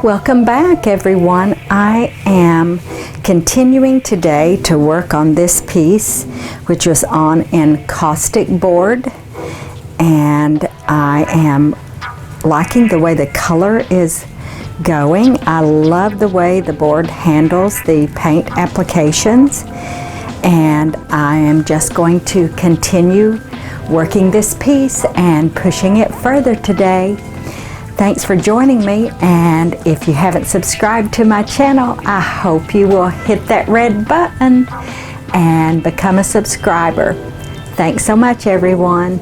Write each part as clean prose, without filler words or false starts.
Welcome back, everyone. I am continuing today to work on this piece, which was on encaustic board, and I am liking the way the color is going. I love the way the board handles the paint applications, and I am just going to continue working this piece and pushing it further today. Thanks for joining me, and if you haven't subscribed to my channel, I hope you will hit that red button and become a subscriber. Thanks so much, everyone.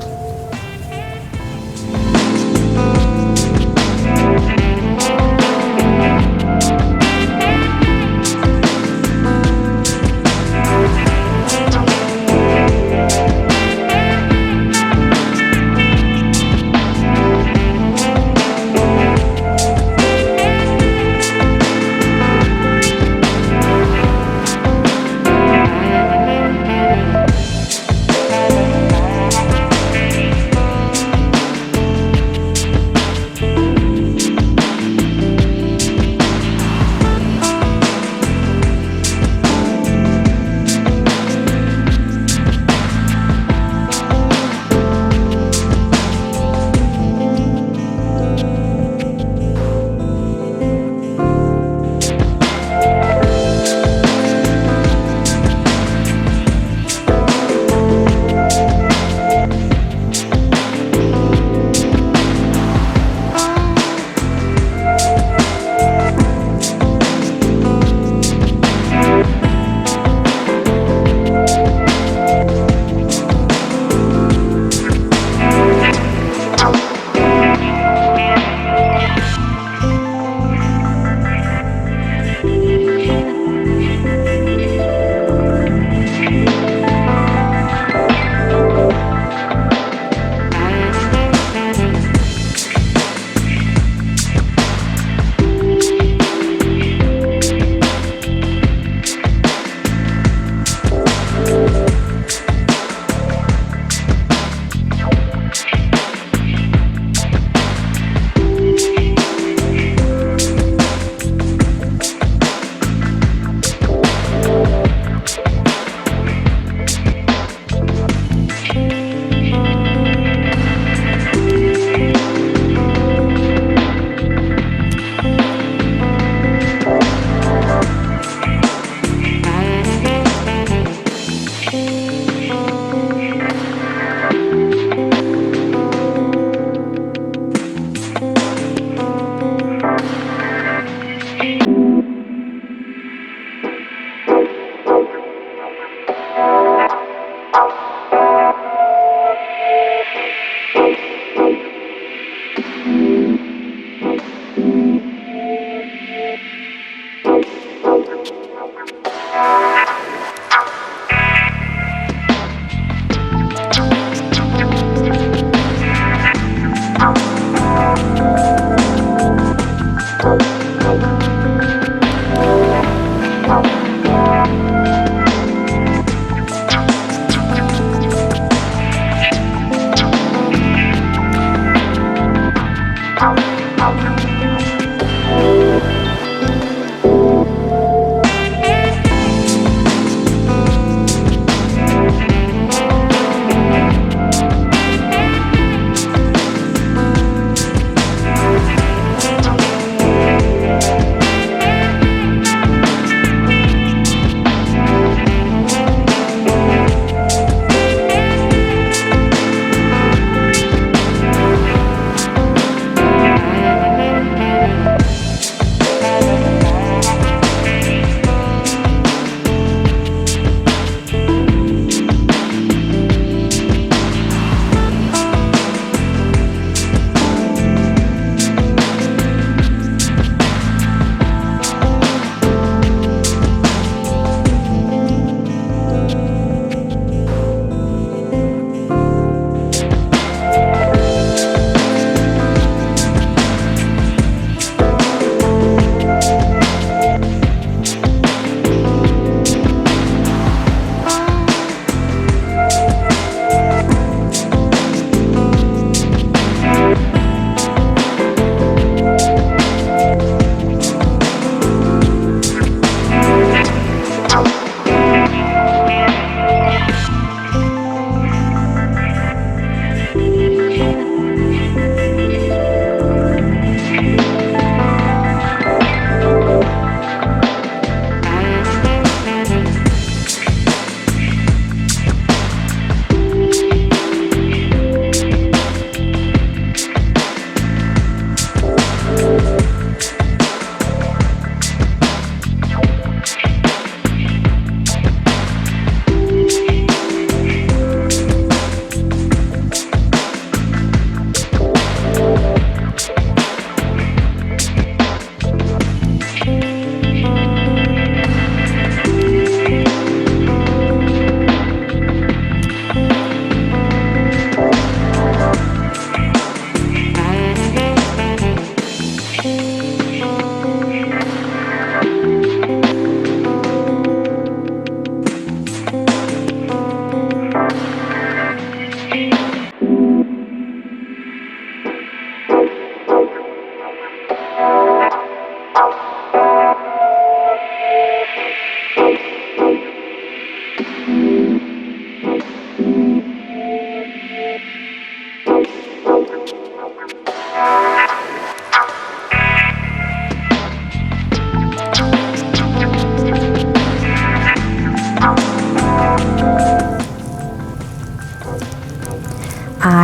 I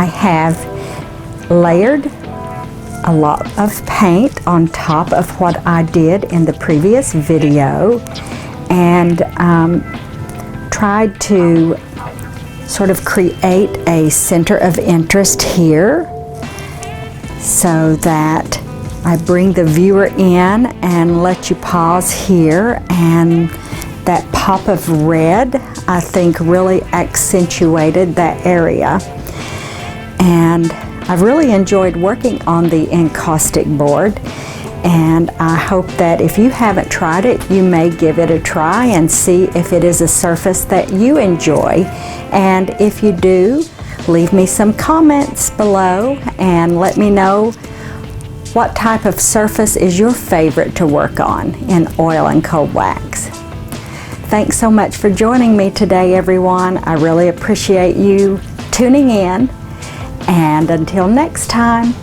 have layered a lot of paint on top of what I did in the previous video, and tried to sort of create a center of interest here so that I bring the viewer in and let you pause here, and that pop of red I think really accentuated that area. And I've really enjoyed working on the encaustic board, and I hope that if you haven't tried it, you may give it a try and see if it is a surface that you enjoy. And if you do, leave me some comments below and let me know what type of surface is your favorite to work on in oil and cold wax. Thanks so much for joining me today, everyone. I really appreciate you tuning in. And until next time,